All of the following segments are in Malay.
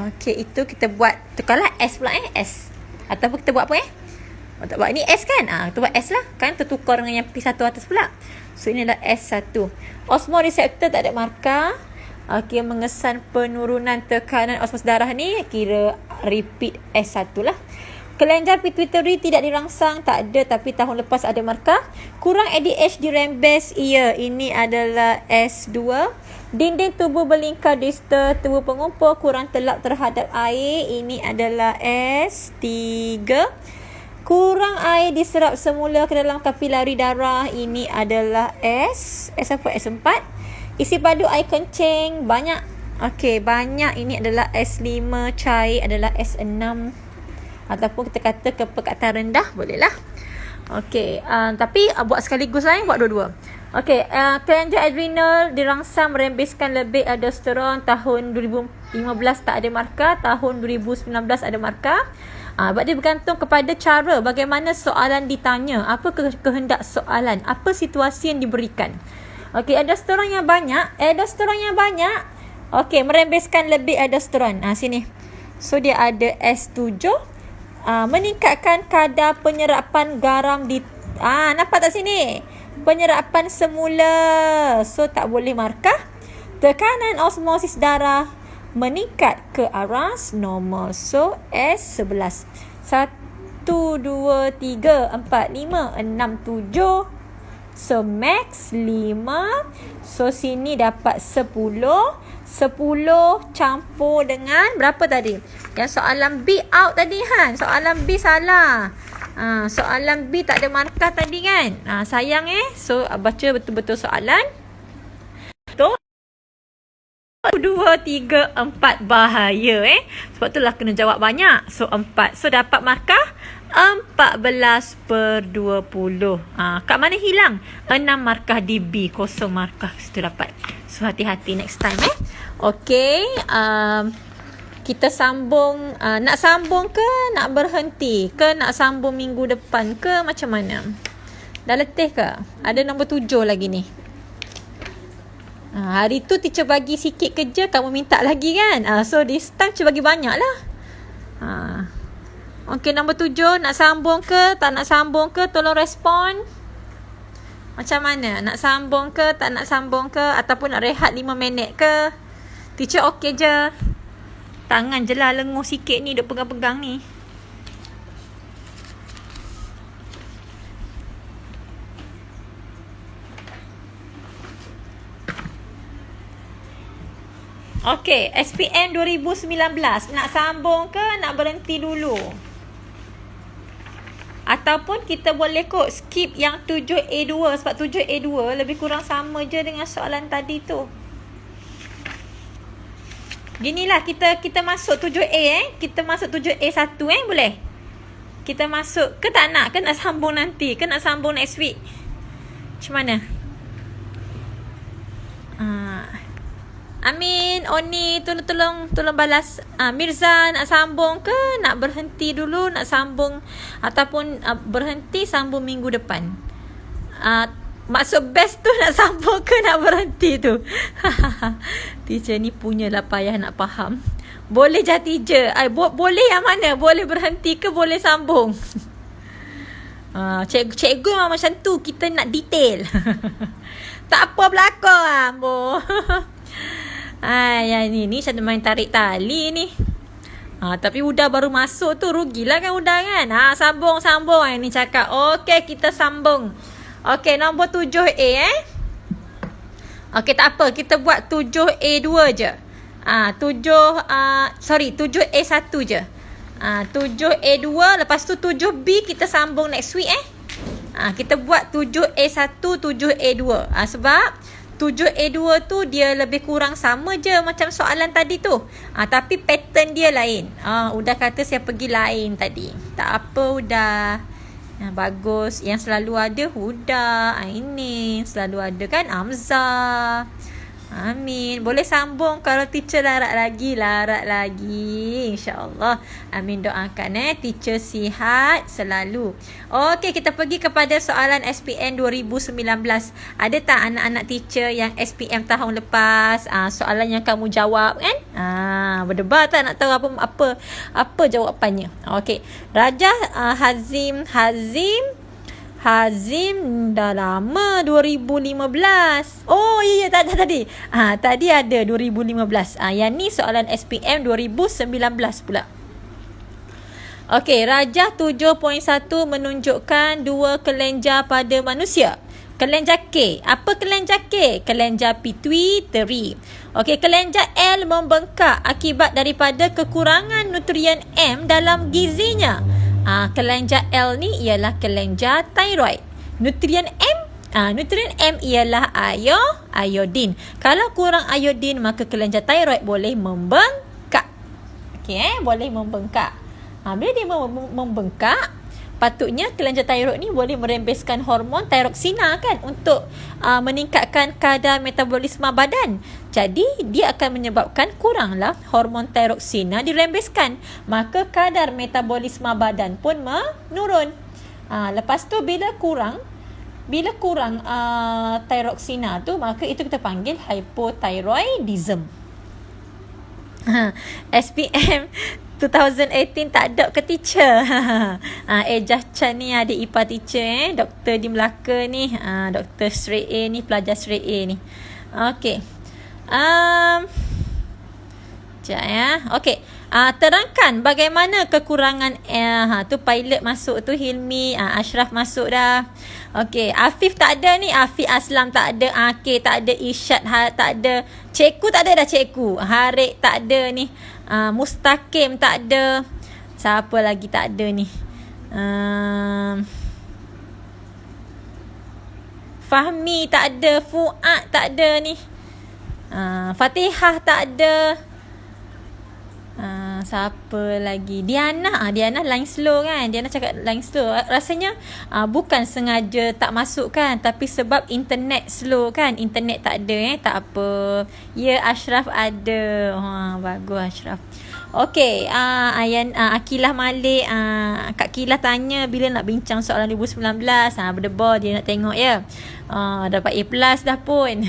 Okey, itu kita buat tukarlah S pula S. Ataupun kita buat apa tak buat ni S kan? Kita buat S lah. Kan tertukar dengan yang P1 atas pula. So ini adalah S1. Osmoreseptor tak ada markah. Okey, mengesan penurunan tekanan osmos darah ni kira repeat S1 lah. Kelenjar pituitari tidak dirangsang, tak ada, tapi tahun lepas ada markah. Kurang ADH di rembes, iya, ini adalah S2. Dinding tubuh berlingkar distal tubuh pengumpul kurang telap terhadap air, ini adalah S3. Kurang air diserap semula ke dalam kapilari darah, ini adalah S4. Isi padu air kencing banyak. Okey, banyak, ini adalah S5. Cair adalah S6. Ataupun kita kata kepekatan rendah, bolehlah. Okey, tapi buat sekaligus lah, buat dua-dua. Okey, kelenjar adrenal dirangsang merembeskan lebih aldosteron. Tahun 2015 tak ada markah, tahun 2019 ada markah. Sebab dia bergantung kepada cara bagaimana soalan ditanya, apa kehendak soalan, apa situasi yang diberikan. Okey, aldosteron yang banyak. Okey, merembeskan lebih aldosteron. Sini. So dia ada S7. Meningkatkan kadar penyerapan garam di nampak tak sini? Penyerapan semula. So tak boleh markah. Tekanan osmosis darah meningkat ke aras normal. So S11. 1 2 3 4 5 6 7. So max 5. So sini dapat 10 campur dengan berapa tadi? Yang soalan B out tadi kan? Soalan B salah. Soalan B tak ada markah tadi kan? Sayang So baca betul-betul soalan. Betul. 1, 2, 3, 4 bahaya Sebab itulah kena jawab banyak. So 4. So dapat markah 14/20. Kat mana hilang? 6 markah di B, 0 markah. Situ dapat. So hati-hati next time Okey, kita sambung. Nak sambung ke nak berhenti ke nak sambung minggu depan ke macam mana? Dah letih ke? Ada nombor 7 lagi ni. Hari tu teacher bagi sikit kerja, kamu minta lagi kan? So this time teacher bagi banyak lah. Okey, nombor 7, nak sambung ke tak nak sambung ke? Tolong respon. Macam mana? Nak sambung ke tak nak sambung ke? Ataupun nak rehat 5 minit ke? Teacher okey je. Tangan je lah lenguh sikit ni, duk pegang-pegang ni. Okey, SPM 2019. Nak sambung ke nak berhenti dulu? Ataupun kita boleh skip yang 7A2. Sebab 7A2 lebih kurang sama je dengan soalan tadi tu. Ginilah kita masuk 7A Kita masuk 7A1 boleh? Kita masuk ke tak nak? Ke nak sambung nanti? Ke nak sambung next week? Macam mana? Amin, Oni, tolong balas. Mirza, nak sambung ke nak berhenti dulu? Nak sambung ataupun berhenti sambung minggu depan? Maksud best tu nak sambung ke nak berhenti tu? Teacher ni punyalah payah nak faham. Boleh je teacher. Boleh yang mana? Boleh berhenti ke boleh sambung? Cikgu memang macam tu. Kita nak detail. Tak apa belakang ambo. Ni macam main tarik tali ni. Tapi Uda baru masuk tu, rugilah kan Uda kan. Sambung. Ni cakap, okey kita sambung. Okey, nombor 7A Okey, tak apa, kita buat 7A2 je. 7A1 je. 7A2, lepas tu 7B kita sambung next week kita buat 7A1, 7A2. Sebab 7A2 tu dia lebih kurang sama je macam soalan tadi tu. Tapi pattern dia lain. Udah kata saya pergi lain tadi. Tak apa Udah. Bagus. Yang selalu ada Huda. Ini selalu ada kan Amza. Amin. Boleh sambung kalau teacher larat lagi. InsyaAllah. Amin doakan teacher sihat selalu. Okey, kita pergi kepada soalan SPM 2019. Ada tak anak-anak teacher yang SPM tahun lepas? Soalan yang kamu jawab kan? Berdebar tak nak tahu apa jawapannya. Okey. Rajah Hazim dah lama 2015. Oh ya tadi. Tadi ada 2015. Yang ni soalan SPM 2019 pula. Okey, Rajah 7.1 menunjukkan dua kelenjar pada manusia. Kelenjar K. Apa kelenjar K? Kelenjar pituitary. Okey, kelenjar L membengkak akibat daripada kekurangan nutrien M dalam gizinya. Kelenjar L ni ialah kelenjar thyroid. Nutrien M ialah iodin. Kalau kurang iodin maka kelenjar thyroid boleh membengkak. Okey, boleh membengkak. Bila dia membengkak, patutnya kelenjar thyroid ni boleh merembeskan hormon thyroxina kan untuk meningkatkan kadar metabolisme badan. Jadi dia akan menyebabkan kuranglah hormon thyroxina dirembeskan. Maka kadar metabolisme badan pun menurun. Lepas tu bila kurang thyroxina tu, maka itu kita panggil hypothyroidism. SPM 2018 tak ada ke teacher? Ejah Chan ni adik ipar teacher Doktor di Melaka ni. Doktor straight A ni, pelajar straight A ni. Okey. Sekejap ya. Okey. Terangkan bagaimana kekurangan tu pilot masuk tu, Hilmi, Ashraf masuk dah. Okey, Afif tak ada ni, Afif Aslam tak ada, Akil tak ada, Isyad tak ada, Cikgu tak ada dah, Cikgu Harik tak ada ni, Mustaqim tak ada. Siapa lagi tak ada ni? Fahmi tak ada, Fuad tak ada ni, Fatihah tak ada. Siapa lagi? Diana line slow kan? Diana cakap line slow. Rasanya bukan sengaja tak masuk kan, tapi sebab internet slow kan. Internet tak ada tak apa. Ya, Ashraf ada. Bagus Ashraf. Okey, Akilah Malik, Kak Kilah tanya bila nak bincang soalan 2019. Berdebar dia nak tengok ya. Dapat A+ dah pun.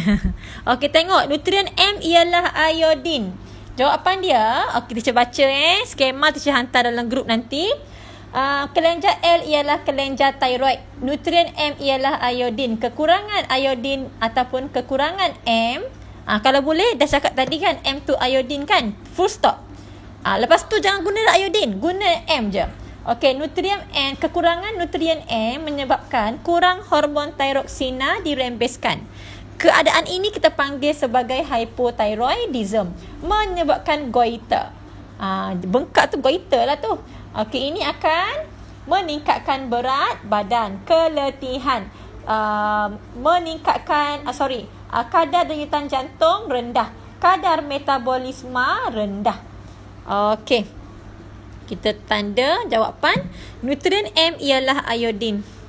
Okey, tengok nutrien M ialah iodin. Jawapan dia, okey teacher baca skema teacher hantar dalam grup nanti. Kelenjar L ialah kelenjar thyroid. Nutrien M ialah iodin. Kekurangan iodin ataupun kekurangan M, kalau boleh dah cakap tadi kan, M tu iodin kan, full stop. Lepas tu jangan guna iodin, guna M je. Okey, kekurangan nutrien M menyebabkan kurang hormon thyroxina dirembeskan. Keadaan ini kita panggil sebagai hypothyroidism, menyebabkan goiter. Bengkak tu goiter lah tu. Okey, ini akan meningkatkan berat badan, keletihan, meningkatkan kadar denyutan jantung rendah, kadar metabolisme rendah. Okey, kita tanda jawapan. Nutrien M ialah iodin.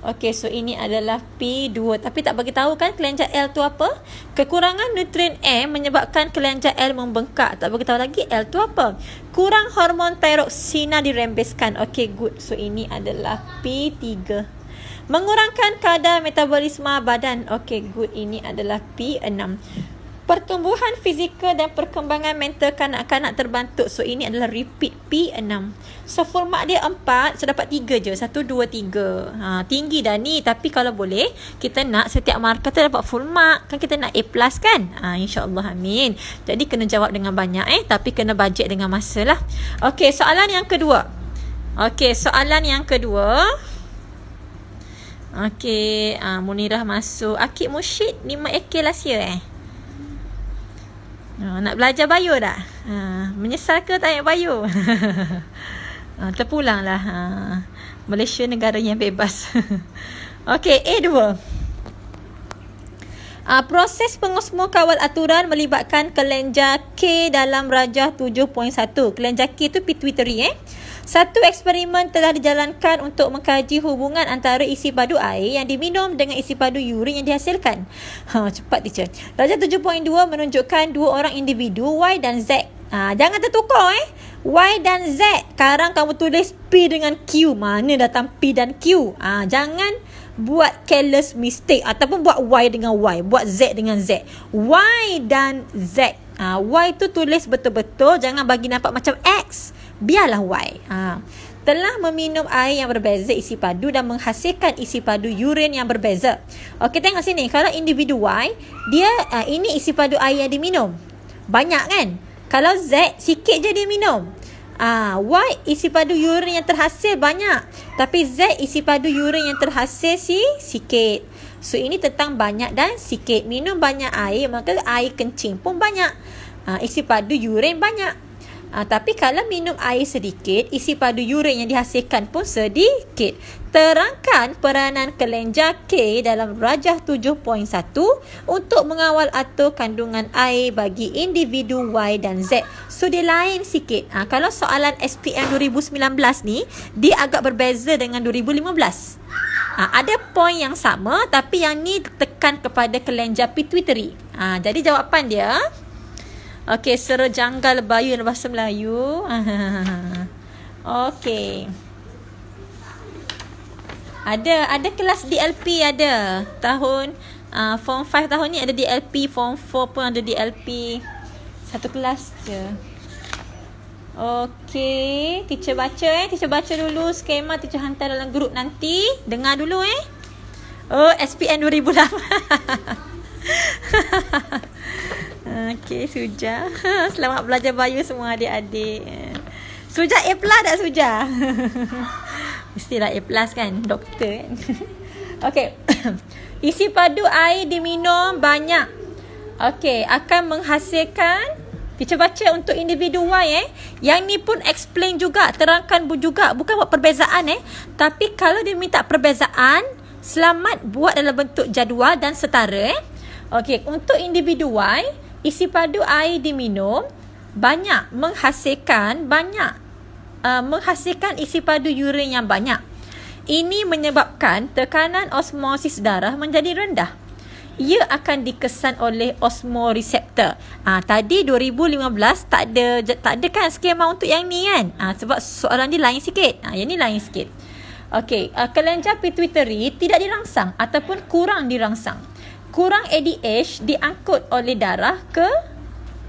Okey, so ini adalah P2. Tapi tak bagi tahu kan kelenjar L tu apa? Kekurangan nutrien M menyebabkan kelenjar L membengkak. Tak bagi tahu lagi L tu apa? Kurang hormon thyroxina dirembeskan. Okey, good. So ini adalah P3. Mengurangkan kadar metabolisme badan. Okey, good. Ini adalah P6. Pertumbuhan fizikal dan perkembangan mental kanak-kanak terbantu. So ini adalah repeat P6. So format dia 4, so dapat 3 je. 1, 2, 3. Tinggi dah ni. Tapi kalau boleh, kita nak setiap markah tu dapat full mark. Kan kita nak A+ kan? InsyaAllah, amin. Jadi kena jawab dengan banyak tapi kena bajet dengan masa lah. Okey, soalan yang kedua. Okey, Munirah masuk. Akib Musyid 5 AK last year nak belajar bio dah. Menyesal ke tak ayat bio? Terpulanglah. Malaysia negara yang bebas. Okey, A2. Proses pengosmo kawal aturan melibatkan kelenjar K dalam rajah 7.1. Kelenjar K tu pituitary Satu eksperimen telah dijalankan untuk mengkaji hubungan antara isi padu air yang diminum dengan isi padu urin yang dihasilkan. Cepat teacher. Darjah 7.2 menunjukkan dua orang individu Y dan Z. Jangan tertukar Y dan Z. Sekarang kamu tulis P dengan Q. Mana datang P dan Q? Jangan buat careless mistake ataupun buat Y dengan Y, buat Z dengan Z. Y dan Z. Y tu tulis betul-betul, jangan bagi nampak macam X. Biarlah Y. Telah meminum air yang berbeza isi padu dan menghasilkan isi padu urin yang berbeza. Okey, tengok sini. Kalau individu Y, dia ini isi padu air yang diminum. Banyak kan? Kalau Z, sikit je dia minum. Y isi padu urin yang terhasil banyak, tapi Z isi padu urin yang terhasil sikit. So ini tentang banyak dan sikit. Minum banyak air, maka air kencing pun banyak. Isi padu urin banyak. Tapi kalau minum air sedikit, isi padu urin yang dihasilkan pun sedikit. Terangkan peranan kelenjar K dalam rajah 7.1 untuk mengawal atur kandungan air bagi individu Y dan Z. So dia lain sikit. Kalau soalan SPM 2019 ni, dia agak berbeza dengan 2015. Ada poin yang sama, tapi yang ni tekan kepada kelenjar pituitary. Jadi jawapan dia, okey, sera janggal bayu dalam bahasa Melayu. Okey. Ada kelas DLP ada. Tahun form 5 tahun ni ada DLP, form 4 pun ada DLP. Satu kelas je. Okey, teacher baca teacher baca dulu skema, teacher hantar dalam grup nanti. Dengar dulu SPN 2008. Okey, Suja. Selamat belajar bayu semua adik-adik. Suja A+ tak Suja? Mestilah A+ kan, doktor kan. Okey. Isi padu air diminum banyak. Okey, akan menghasilkan, kita baca untuk individu Y Yang ni pun explain juga, terangkan juga, bukan buat perbezaan tapi kalau dia minta perbezaan, selamat buat dalam bentuk jadual dan setara Okey, untuk individu Y, isi padu air diminum banyak menghasilkan isi padu urin yang banyak. Ini menyebabkan tekanan osmosis darah menjadi rendah. Ia akan dikesan oleh osmoreseptor. Tadi 2015 tak ada kan skema untuk yang ni kan? Sebab soalan dia lain sikit. Yang ni lain sikit. Okey, kelenjar pituitary tidak dirangsang ataupun kurang dirangsang. Kurang ADH diangkut oleh darah ke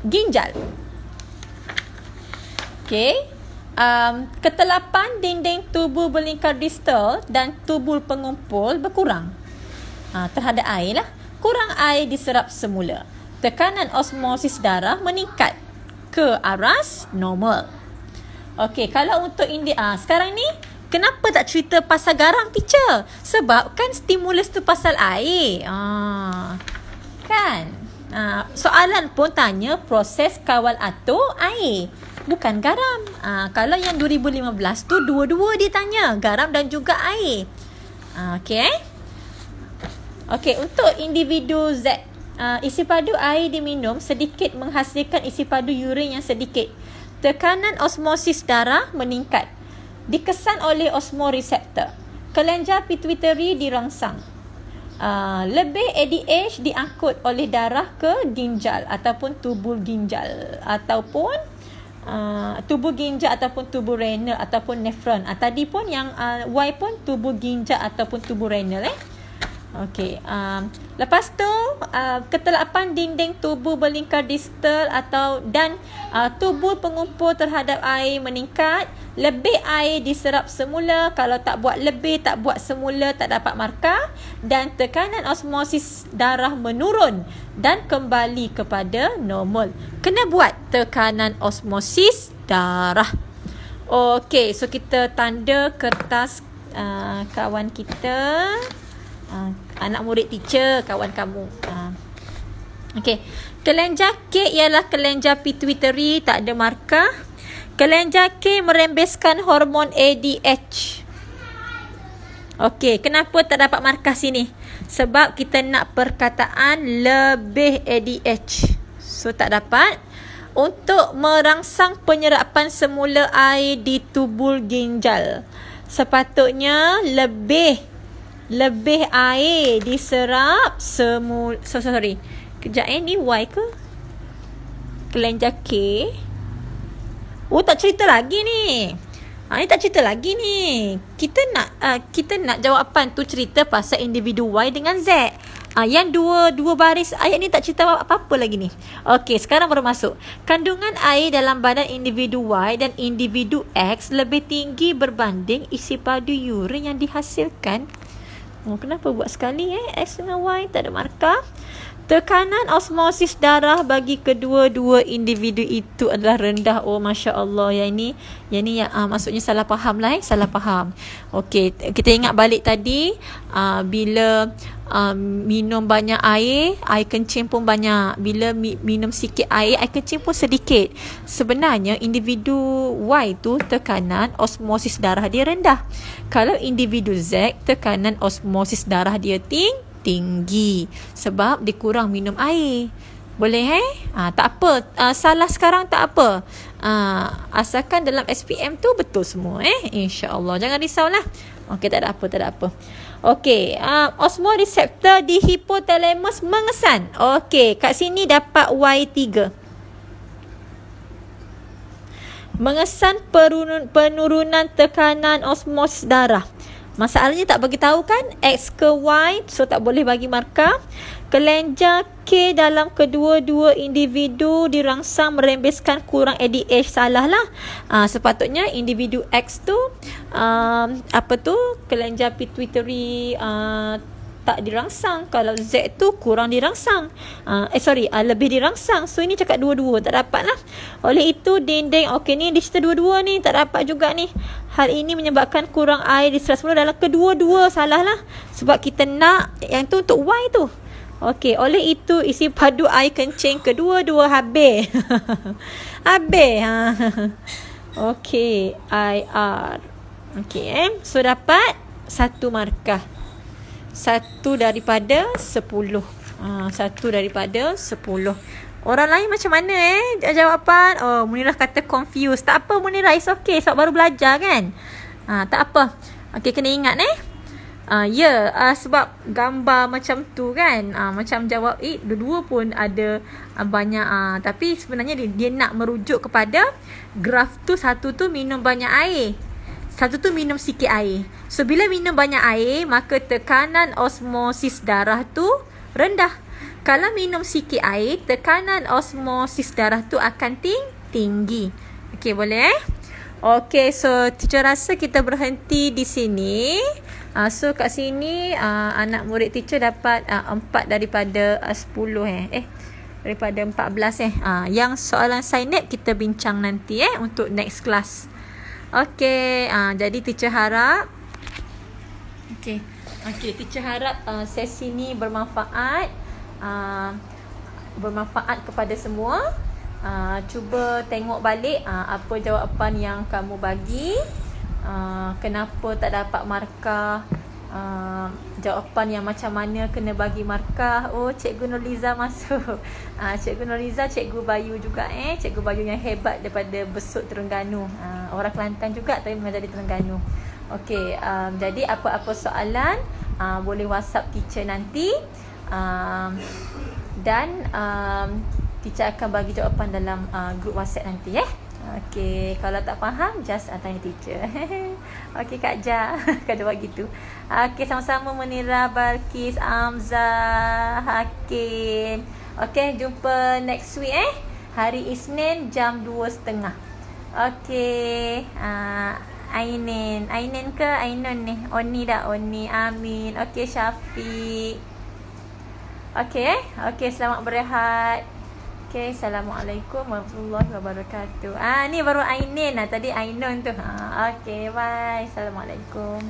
ginjal. Okey. Ketelapan dinding tubuh belingkar distal dan tubul pengumpul berkurang terhadap air lah. Kurang air diserap semula. Tekanan osmosis darah meningkat ke aras normal. Okey, kalau untuk sekarang ni kenapa tak cerita pasal garam, teacher? Sebab kan stimulus tu pasal air. Kan? Soalan pun tanya proses kawal atur air, bukan garam. Kalau yang 2015 tu dua-dua dia tanya, garam dan juga air. Okey. Okey, untuk individu Z, isi padu air diminum sedikit menghasilkan isi padu urin yang sedikit. Tekanan osmosis darah meningkat. Dikesan oleh osmoreseptor. Kelenjar pituitary dirangsang. Lebih ADH diangkut oleh darah ke ginjal ataupun tubul ginjal ataupun tubuh ginjal ataupun tubuh renal ataupun nefron. Tadi pun yang Y pun tubuh ginjal ataupun tubuh renal Okey. Lepas tu ketelapan dinding tubuh belingkar distal dan tubul pengumpul terhadap air meningkat. Lebih air diserap semula. Kalau tak buat lebih, tak buat semula, tak dapat markah. Dan tekanan osmosis darah menurun dan kembali kepada normal. Kena buat tekanan osmosis darah. Okey, so kita tanda kertas kawan kita. Anak murid teacher, kawan kamu. Okey. Kelenjar K ialah kelenjar pituitary, tak ada markah. Kelenjar K merembeskan hormon ADH. Okey, kenapa tak dapat markah sini? Sebab kita nak perkataan lebih ADH. So tak dapat. Untuk merangsang penyerapan semula air di tubul ginjal, sepatutnya lebih air diserap sorry. Kejap ni Y ke? Kelenjar K. Oh, tak cerita lagi ni. Ni tak cerita lagi ni. Kita nak jawapan tu cerita pasal individu Y dengan Z. Yang dua baris ayat ni tak cerita apa-apa lagi ni. Okey, sekarang baru masuk. Kandungan air dalam badan individu Y dan individu X lebih tinggi berbanding isi padu urin yang dihasilkan. Kenapa buat sekali X dengan Y tak ada markah? Tekanan osmosis darah bagi kedua-dua individu itu adalah rendah. Oh, Masya Allah. Yang ni maksudnya salah faham lah. Salah faham. Okey, kita ingat balik tadi. Bila minum banyak air kencing pun banyak. Bila minum sikit air kencing pun sedikit. Sebenarnya individu Y tu tekanan osmosis darah dia rendah. Kalau individu Z, tekanan osmosis darah dia tinggi sebab dia kurang minum air. Boleh tak apa. Salah sekarang tak apa. Asalkan dalam SPM tu betul semua InsyaAllah. Jangan risaulah. Okey, tak ada apa. Okey, osmoreseptor di hipotalamus mengesan. Okey, kat sini dapat Y3. Mengesan penurunan tekanan osmosis darah. Masalahnya tak bagi tahu kan X ke Y, so tak boleh bagi markah. Kelenjar K dalam kedua-dua individu dirangsang merembeskan kurang ADH. Salah lah. Sepatutnya individu X tu kelenjar pituitary tak dirangsang. Kalau Z tu kurang dirangsang. Lebih dirangsang. So ini cakap dua-dua. Tak dapat lah. Oleh itu dinding. Okey, ni dia cerita dua-dua ni. Tak dapat juga ni. Hal ini menyebabkan kurang air diserap semula dalam kedua-dua. Salah lah. Sebab kita nak yang tu untuk Y tu. Okey, oleh itu isi padu air kencing kedua-dua habis. Habis. Okey, IR. Okey, so dapat 1 markah. 1 daripada 10. 1 daripada 10. Orang lain macam mana jawapan? Oh, Munirah kata confused. Tak apa Munirah, it's okay. Sebab baru belajar kan. Tak apa. Okey, kena ingat sebab gambar macam tu kan. Macam jawab dua-dua pun ada banyak. Tapi sebenarnya dia nak merujuk kepada graf tu. Satu tu minum banyak air, satu tu minum sikit air. So bila minum banyak air, maka tekanan osmosis darah tu rendah. Kalau minum sikit air, tekanan osmosis darah tu akan tinggi. Okey, boleh Okey, so teacher rasa kita berhenti di sini. So kat sini anak murid teacher dapat 4 daripada 10 daripada 14 Yang soalan signet kita bincang nanti untuk next class. Okey, jadi teacher harap teacher harap sesi ni bermanfaat kepada semua. Cuba tengok balik apa jawapan yang kamu bagi. Kenapa tak dapat markah, jawapan yang macam mana kena bagi markah. Oh, Cikgu Nurliza masuk. Cikgu Nurliza, Cikgu Bayu juga Cikgu Bayu yang hebat daripada Besut Terengganu. Orang Kelantan juga tapi mengajar di Terengganu. Okey, jadi apa-apa soalan boleh WhatsApp teacher nanti. Dan teacher akan bagi jawapan dalam grup WhatsApp nanti Okey, kalau tak faham just tanya teacher. Okey Kak Ja, Kak jawab gitu. Okey, sama-sama Munirah, Balkis, Amzah, Hakim. Okey, jumpa next week hari Isnin jam 2.30. Okey, Ainin ke Ainun ni? Oni dah, Oni. Amin. Okey, Syafiq. Okey, okey, selamat berehat. Okay, Assalamualaikum warahmatullahi wabarakatuh. Ni baru Ainin tadi Ainun tu. Okay, bye. Assalamualaikum.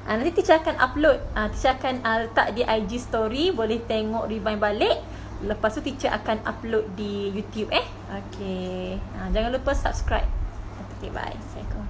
Nanti teacher akan upload. Teacher akan letak di IG story. Boleh tengok rewind balik. Lepas tu teacher akan upload di YouTube Okay. Jangan lupa subscribe. Okay, bye. Assalamualaikum.